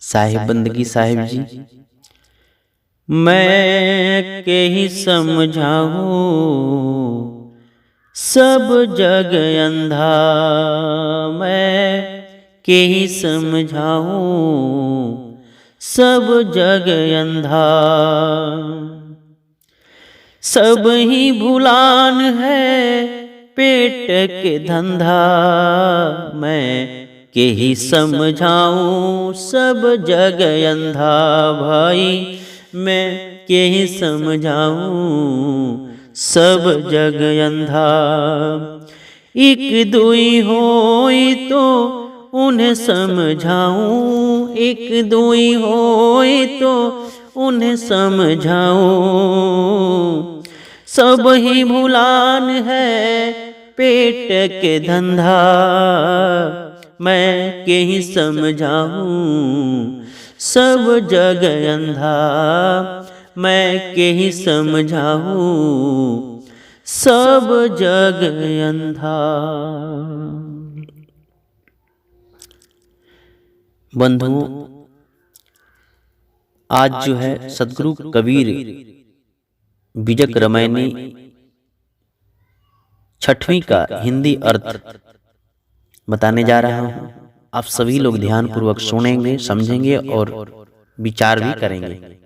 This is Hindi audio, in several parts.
साहिब बंदगी साहिब जी। मैं के ही समझाऊं सब जग अंधा, मैं के ही समझाऊं सब जग अंधा। सब ही भुलान है पेट के धंधा, मैं के ही समझाऊं सब जग अंधा। भाई मैं के ही समझाऊं सब जग अंधा। एक दुई होई तो उन्हें समझाऊं, एक दुई होई तो उन्हें समझाऊं। सब ही भुलान है पेट के धंधा, मैं के ही समझाऊं सब जग अंधा, मैं के ही समझाऊं सब जग अंधा। बंधुओं, आज जो है सदगुरु कबीर बीजक रामायणी छठवीं का हिंदी अर्थ बताने जा रहा हूं। आप सभी लोग ध्यान पूर्वक सुनेंगे, समझेंगे और विचार भी करेंगे।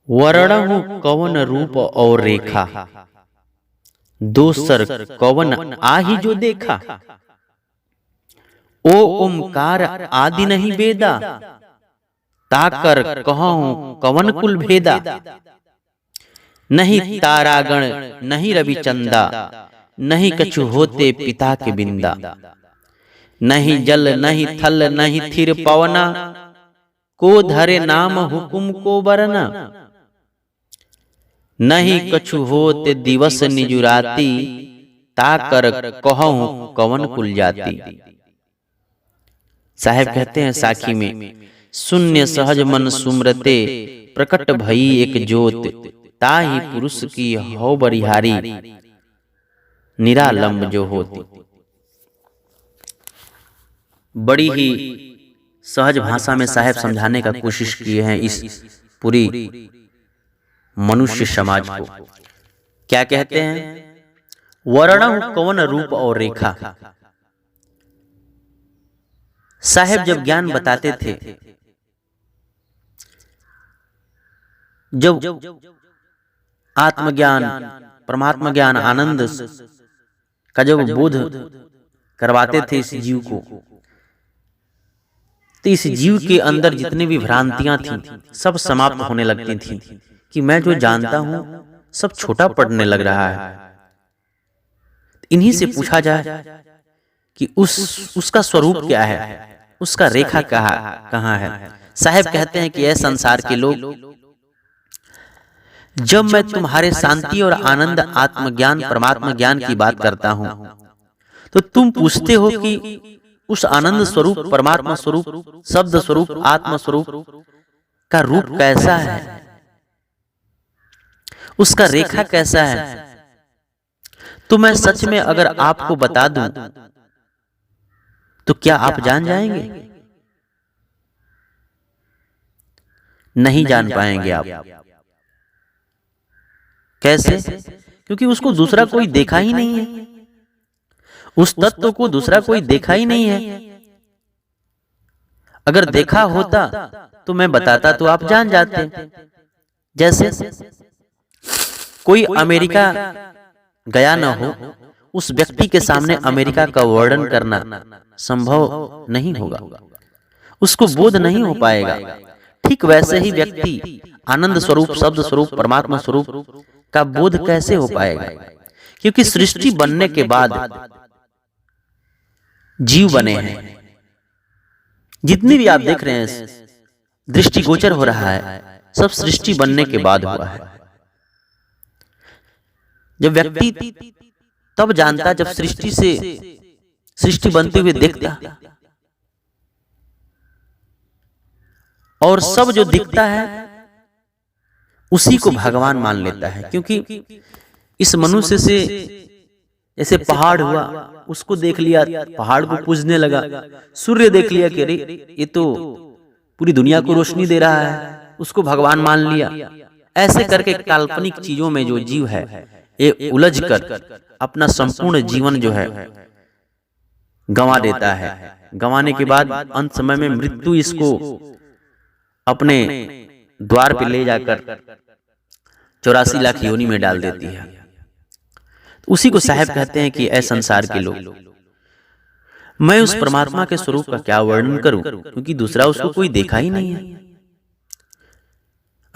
वर्णहु कवन रूप और रेखा, दोसर कवन आही जो देखा। ओ ओमकार आदि नहीं वेदा, ताकर कहूं कवन कुल भेदा। नहीं तारागण नहीं रविचंदा, नहीं कछु होते पिता के बिंदा। नहीं जल नहीं थल नहीं थिर पवना, को धरे नाम हुकुम को बरना। नहीं कछु होते दिवस निजुराती, ताकर कहूं कवन कुल जाती। साहेब कहते हैं साखी में, शून्य सहज मन सुमरते, प्रकट भई एक ज्योत। ताही पुरुष की हो बरिहारी, निरालंब जो होती। बड़ी ही सहज भाषा में साहेब समझाने का कोशिश किए हैं इस पूरी मनुष्य समाज को। क्या कहते हैं? वर्णहु कवन रूप और रेखा। साहेब जब ज्ञान बताते थे, जब आत्मज्ञान, परमात्मा ज्ञान, आनंद का जब बोध करवाते थे इस जीव को, तो इस जीव के अंदर जितनी भी भ्रांतियां थीं सब समाप्त होने लगती थीं कि मैं जो जानता हूं सब छोटा पड़ने लग रहा है। इन्हीं से पूछा जाए कि उसका स्वरूप क्या है, उसका रेखा कहाँ है। साहेब कहते हैं कि यह संसार के लोग, जब मैं तुम्हारे शांति और आनंद, आत्मज्ञान, परमात्मा ज्ञान की बात करता हूं, तो तुम पूछते हो कि उस आनंद स्वरूप, परमात्मा स्वरूप, शब्द स्वरूप, आत्मा स्वरूप का रूप कैसा है, उसका रेखा कैसा है। तो मैं सच में अगर आपको बता दूं तो क्या आप जान जाएंगे? नहीं जान पाएंगे आप। कैसे? क्योंकि उसको दूसरा कोई देखा ही नहीं है, उस तत्व को दूसरा कोई देखा ही नहीं है। अगर देखा होता तो मैं बताता तो आप जान जाते। जैसे कोई अमेरिका गया न हो, उस व्यक्ति के सामने अमेरिका का वर्णन करना संभव नहीं होगा, उसको बोध नहीं हो पाएगा। ठीक वैसे ही व्यक्ति आनंद स्वरूप, शब्द स्वरूप, परमात्मा स्वरूप का बोध कैसे हो पाएगा? क्योंकि सृष्टि बनने के बाद जीव बने हैं। जितनी भी आप देख रहे हैं दृष्टिगोचर हो रहा है, सब सृष्टि बनने के बाद हुआ है। जब व्यक्ति तब जानता जब सृष्टि बनते हुए देखता, और सब जो दिखता है उसी को भगवान मान लेता है। क्योंकि इस मनुष्य से जैसे पहाड़ हुआ, उसको देख लिया, पहाड़ को पूजने लगा। सूर्य देख लिया कि अरे ये तो पूरी दुनिया को रोशनी दे रहा है, उसको भगवान मान लिया। ऐसे करके काल्पनिक चीजों में जो जीव है ये उलझ कर अपना संपूर्ण जीवन जो है गंवा देता है। गंवाने के बाद अंत समय में मृत्यु इसको अपने द्वार पे ले जाकर 84 लाख योनि में डाल देती है। उसी को साहब कहते हैं कि ऐ संसार के लोग, मैं उस परमात्मा के स्वरूप का क्या वर्णन करूं, क्योंकि दूसरा उसको कोई देखा ही नहीं है।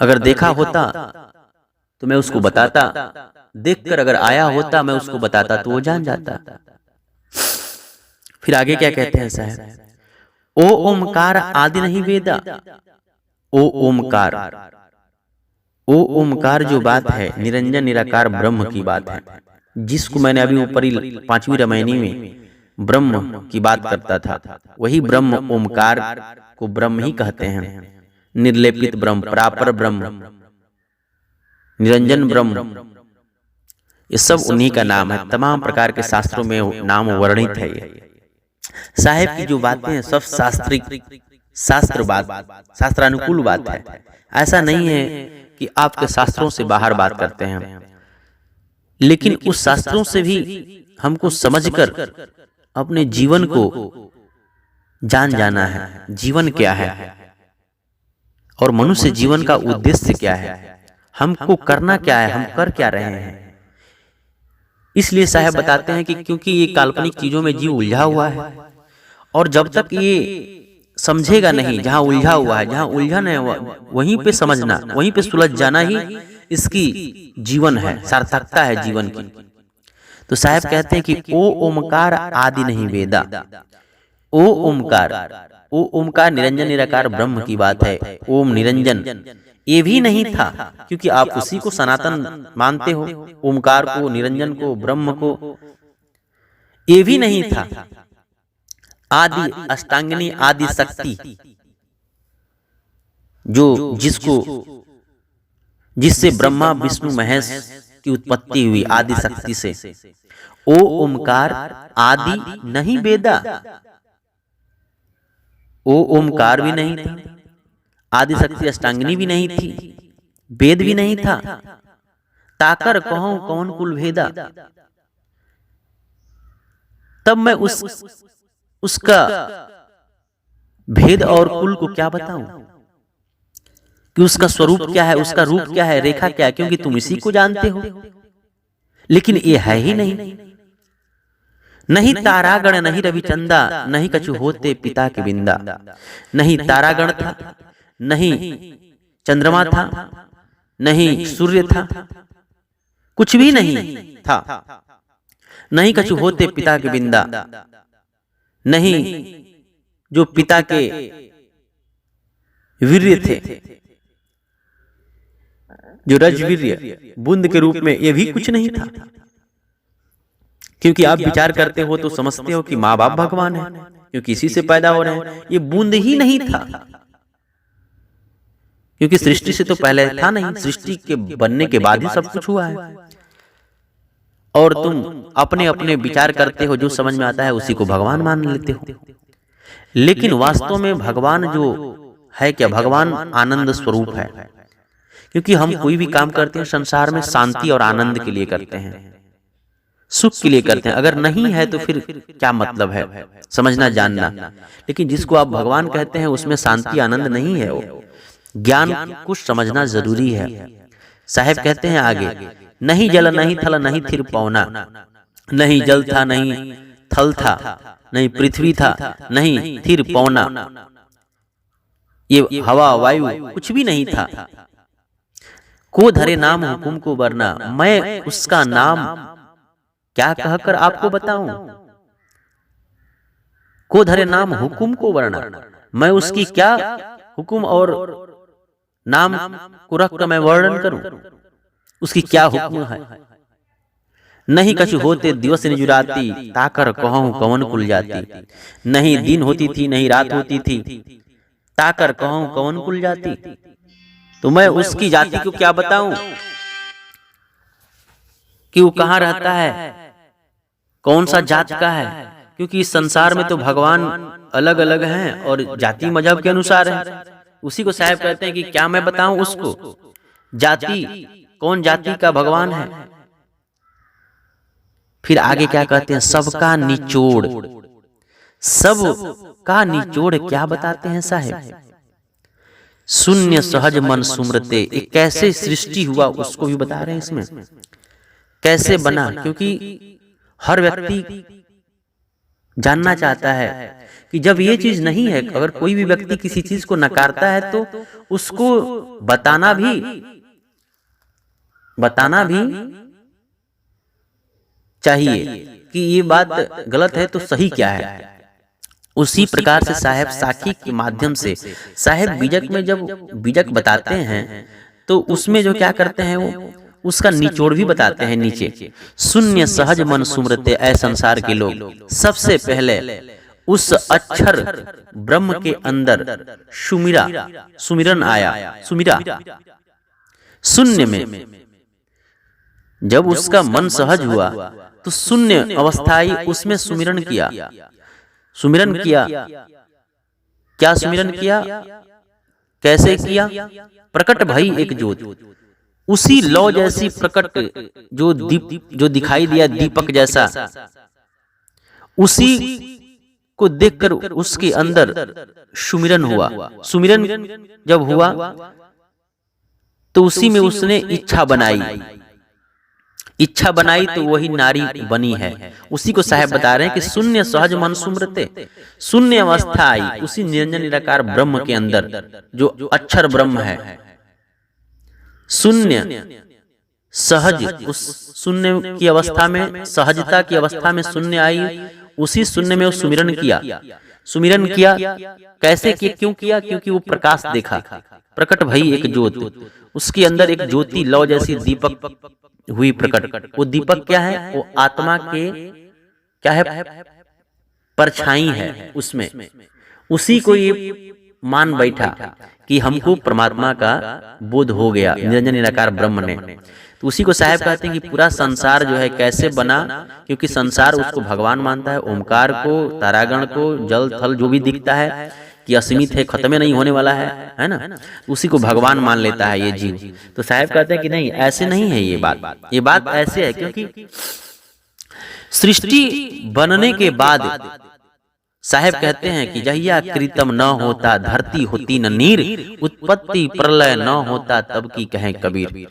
अगर देखा होता तो मैं उसको बताता, देखकर अगर आया होता मैं उसको बताता तो वो जान जाता। फिर आगे क्या कहते हैं साहब, ओ ओमकार आदि नहीं वेदा। ओ ओमकार, ओ ओमकार जो बात है निरंजन निराकार ब्रह्म की बात है, जिसको मैंने अभी ऊपर ही 5वीं रामायणी में ब्रह्म की बात करता था, वही ब्रह्म ओमकार को ब्रह्म ही कहते हैं। निर्लेपित ब्रह्म, परापर ब्रह्म, निरंजन ब्रह्म, ये सब उन्हीं का नाम है। तमाम प्रकार के शास्त्रों में नाम वर्णित है। ये साहेब की जो बातें हैं सब शास्त्रिक, शास्त्र बात, शास्त्रानुकूल बात है। ऐसा नहीं है कि आपके शास्त्रों से बाहर बात करते हैं, लेकिन उस शास्त्रों से भी हमको समझकर अपने जीवन को जान जाना है। जीवन क्या है और मनुष्य जीवन का उद्देश्य क्या है, हमको करना क्या है, हम कर क्या रहे हैं। इसलिए साहब बताते हैं कि क्योंकि ये काल्पनिक चीजों में जीव उलझा हुआ है, और जब तक ये समझेगा नहीं, जहां उलझा हुआ है, जहां उलझन है, वहीं पे समझना, वहीं पे सुलझ जाना ही इसकी जीवन है, सार्थकता है जीवन की। तो साहब कहते हैं कि ओ ओमकार आदि नहीं वेदा। ओ ओमकार, ओ ओमकार निरंजन निराकार ब्रह्म की बात है। ओम निरंजन ये भी नहीं था, क्योंकि आप उसी को सनातन मानते हो, ओमकार को, निरंजन को, ब्रह्म को। ये भी नहीं था। आदि अष्टांगिनी आदि शक्ति, जो जिससे ब्रह्मा विष्णु महेश की उत्पत्ति हुई, आदि शक्ति से। ओ ओमकार आदि नहीं वेदा। ओ ओमकार भी नहीं था, आदि शक्ति अष्टांगिनी भी नहीं थी, वेद भी नहीं था। ताकर कहूं कौन कुल भेदा। तब मैं उसका भेद और कुल को क्या बताऊं कि उसका स्वरूप क्या है, उसका रूप क्या है, रेखा क्या है, क्योंकि तुम इसी को जानते हो। लेकिन ये है ही नहीं। नहीं तारागण नहीं रविचंदा, नहीं कछु होते पिता के बिंदा। नहीं तारागण था, नहीं चंद्रमा था, नहीं सूर्य था, कुछ भी नहीं था। नहीं कछु होते पिता के बिंदा, नहीं जो पिता के वीर्य थे, जो रजवीर्य बूंद के रूप में, यह भी कुछ नहीं था। क्योंकि आप विचार करते हो तो समझते हो कि माँ बाप भगवान है, क्योंकि इसी से पैदा हो रहे हैं। ये बूंद ही नहीं था, क्योंकि सृष्टि से तो पहले था नहीं, सृष्टि के बनने के बाद ही सब कुछ हुआ है। और तुम अपने अपने विचार करते हो, जो समझ में आता है उसी को भगवान मान लेते हो। लेकिन वास्तव में भगवान जो है क्या, भगवान आनंद स्वरूप है। क्योंकि हम कोई भी काम करते हैं संसार में शांति और आनंद के लिए करते हैं, सुख के लिए करते हैं। अगर नहीं है तो फिर क्या मतलब है, समझना जानना। लेकिन जिसको आप भगवान कहते हैं उसमें शांति आनंद नहीं है, वो ज्ञान कुछ समझना जरूरी है। साहब कहते हैं आगे, नहीं जल नहीं थल नहीं थिर पौना। नहीं जल था, नहीं थल था, नहीं पृथ्वी था, नहीं थिर पौना, ये हवा वायु कुछ भी नहीं था। को धरे नाम हुकुम को वरना, मैं उसका नाम क्या कहकर आपको बताऊं। को धरे नाम हुकुम को वरना, मैं उसकी क्या हुकुम और नाम को रखकर मैं वर्णन करूं, उसकी क्या हुक्म है। नहीं कछु होते दिवस निजुराती, ताकर कहूं कवन कुल जाती। नहीं दिन होती थी, नहीं रात होती थी, ताकर कहूं कवन कुल जाती। तो मैं उसकी जाति को क्या बताऊं कि वो कहां रहता है, कौन सा जात का है, क्योंकि इस संसार में तो भगवान अलग अलग हैं और जाति मजहब के अनुसार है। उसी को साहब कहते हैं कि क्या मैं बताऊं उसको, जाति कौन जाति का भगवान है। फिर आगे क्या कहते हैं, सबका निचोड़, सब का निचोड़ क्या बताते हैं साहब, शून्य सहज मन सुमरते। एक कैसे सृष्टि हुआ उसको भी बता रहे हैं इसमें, कैसे बना। क्योंकि हर व्यक्ति जानना चाहता है कि जब ये चीज नहीं है, अगर कोई भी व्यक्ति किसी चीज को नकारता है तो उसको बताना भी चाहिए कि ये बात गलत है तो सही क्या है। उसी प्रकार से साहेब साखी के माध्यम से साहेब बीजक में जब बीजक बताते हैं तो उसमें जो क्या करते हैं वो उसका निचोड़ भी बताते हैं नीचे। शून्य सहज मन सुमरते, ऐ संसार के लोग, सबसे पहले उस अक्षर ब्रह्म के अंदर सुमिरन आया, सुमिरा शून्य में। जब उसका मन सहज हुआ तो शून्य अवस्था आई, उसमें सुमिरन किया। क्या सुमिरन किया, कैसे किया, प्रकट भई एक ज्योत, उसी लौ जैसी प्रकट जो दिखाई दिया दीपक जैसा, उसी को देखकर उसके अंदर सुमिरन हुआ। सुमिरन जब हुआ तो उसी में उसने इच्छा बनाई तो वही नारी बनी है। उसी को साहब बता रहे हैं कि शून्य सहज मन सुमरते, शून्य अवस्था आई उसी निरंजन निराकार ब्रह्म के अंदर जो अक्षर ब्रह्म है। शून्य सहज, उस शून्य की अवस्था में, सहजता की अवस्था में शून्य आई, उसी शून्य में वो सुमिरन किया। कैसे किया, क्यों किया, क्योंकि वो प्रकाश देखा। प्रकट भई एक ज्योत, उसके अंदर एक ज्योति लौ जैसी दीपक हुई प्रकट। वो दीपक क्या है, वो आत्मा के क्या है, परछाई है उसमें। उसी को ये मान बैठा कि हमको परमात्मा का बोध हो गया निरंजन निराकार ब्रह्म ने। तो उसी को साहब कहते हैं कि पूरा संसार जो है कैसे बना, क्योंकि संसार उसको भगवान मानता है, ओमकार को, तारागण को, जल थल जो भी दिखता है कि असीमित है, खत्म नहीं होने वाला है ना, उसी को भगवान मान लेता है ये जीव। तो साहब कहते हैं कि नहीं, ऐसे नहीं है ये बात ऐसे है। क्योंकि सृष्टि बनने के बाद साहब कहते हैं कि जहिया कृतम न होता धरती होती न नीर, उत्पत्ति प्रलय न होता तब की कहें कबीर।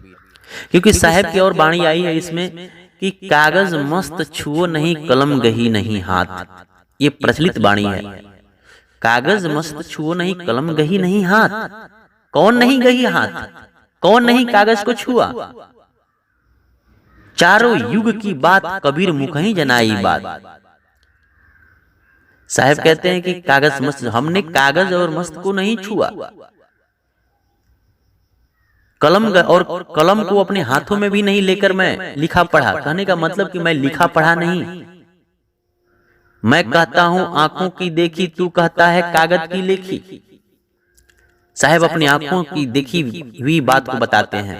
क्योंकि साहब की और वाणी आई है इसमें कि कागज मस्त छुओ नहीं, कलम गही नहीं हाथ। ये प्रचलित वाणी है, कागज मस्त छुओ नहीं, कलम गही नहीं हाथ। कौन नहीं गही हाथ, कौन नहीं कागज को छुआ। चारों युग की बात कबीर मुख ही जनाई बात। साहब कहते हैं कि कागज मस्त, हमने कागज और मस्त को नहीं छुआ। कलम को अपने हाथों में भी नहीं लेकर मैं लिखा पढ़ा। कहने का मतलब कि मैं लिखा पढ़ा नहीं, मैं कहता हूं आंखों की देखी, तू कहता है कागज की लिखी। साहब अपनी आंखों की देखी हुई बात को बताते हैं।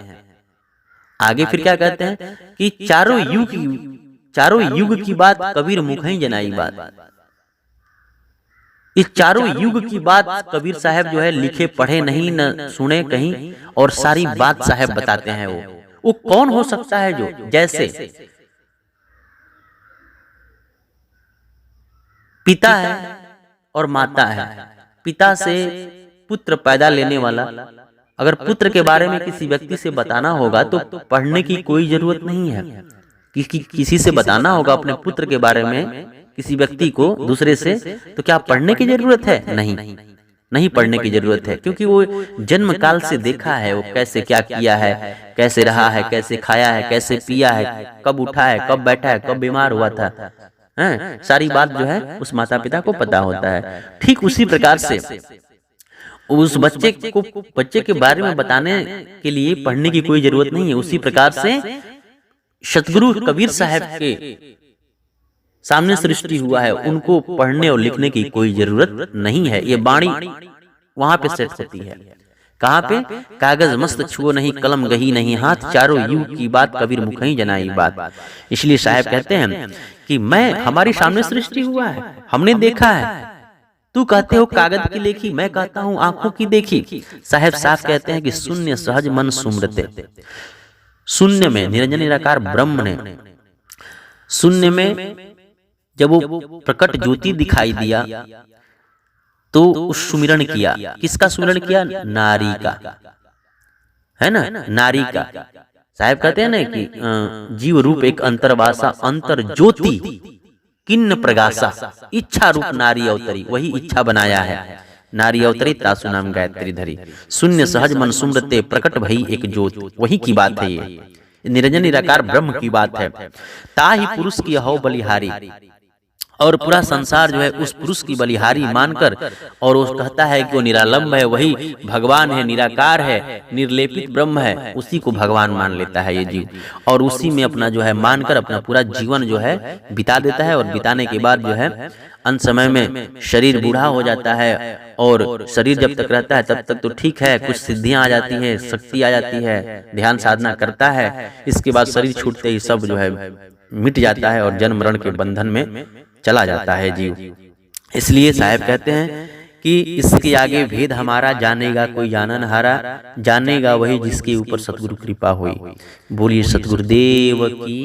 आगे फिर क्या कहते हैं कि चारों युग की बात कबीर मुख ही जनाई बात। इस चारों युग की बात कबीर साहब जो है लिखे पढ़े नहीं, न सुने कहीं, और सारी बात साहब बताते हैं। वो कौन हो सकता है जो, जैसे पिता है और माता है, पिता से पुत्र पैदा लेने वाला। अगर पुत्र के बारे में किसी व्यक्ति से बताना होगा तो पढ़ने की कोई जरूरत नहीं है। किसी से बताना होगा अपने पुत्र के बारे में किसी व्यक्ति को दूसरे से, तो क्या पढ़ने की जरूरत है? नहीं पढ़ने की जरूरत है, क्योंकि वो जन्म काल से देखा है वो कैसे क्या किया है, कैसे रहा है, कैसे खाया है, कैसे पिया है, कब उठा है, कब बैठा है, कब बीमार हुआ था, सारी बात जो है उस माता पिता को पता होता है। ठीक उसी प्रकार से उस बच्चे के बारे में बताने के लिए पढ़ने की कोई जरूरत नहीं है। उसी प्रकार से सतगुरु कबीर साहब के सामने सृष्टि हुआ है, उनको पढ़ने और लिखने की कोई जरूरत नहीं है। ये वाणी वहां पे सेट होती है। कहाँ पे? कागज मस्त छुओ नहीं, कलम गही नहीं हाथ, चारों युग की बात कबीर मुख ही जनाई बात। इसलिए साहब कहते हैं कि मैं, हमारे सामने सृष्टि हुआ है, हमने देखा है। तू कहते हो कागज की लेखी, मैं कहता हूँ आंखों की देखी। साहब साफ कहते हैं कि शून्य सहज मन सुमरते। शून्य में निरंजन निराकार ब्रह्म ने, शून्य में जब वो प्रकट ज्योति दिखाई दिया तो उस सुमिरन किया। किसका सुमिरन किया? नारी का, है ना, नारी का। साहब कहते हैं ना कि जीव रूप एक अंतर्वासा, अंतर ज्योति किन्न प्रगासा, इच्छा रूप नारी अवतरी, वही इच्छा बनाया है। नारी अवतरी तासु नाम गायत्री धरी, शून्य सहज मन सुमरते, प्रकट भई एक ज्योत, वही की बात है ये, निरंजन निराकार ब्रह्म की बात है। ताहि पुरुष की हौ बलिहारी, और पूरा संसार जो है उस पुरुष की बलिहारी मानकर, और वो कहता है कि वो निरालंब है, वही भगवान है, निराकार है, निर्लेपित ब्रह्म है, उसी को भगवान मान लेता है ये जीव, और उसी में अपना जो है मानकर अपना पूरा जीवन जो है बिता देता है। और बिताने के बाद जो है अंत समय में शरीर बूढ़ा हो जाता है, और शरीर जब तक रहता है तब तक तो ठीक है, कुछ सिद्धियां आ जाती है, शक्ति आ जाती है, ध्यान साधना करता है। इसके बाद शरीर छूटते ही सब जो है मिट जाता है और जन्म मरण के बंधन में चला जाता है जीव। इसलिए साहब कहते हैं कि इसके आगे भेद हमारा, जानेगा कोई जानन हारा, जानेगा वही जिसके ऊपर सतगुरु कृपा हुई। बोलिए सतगुरुदेव की।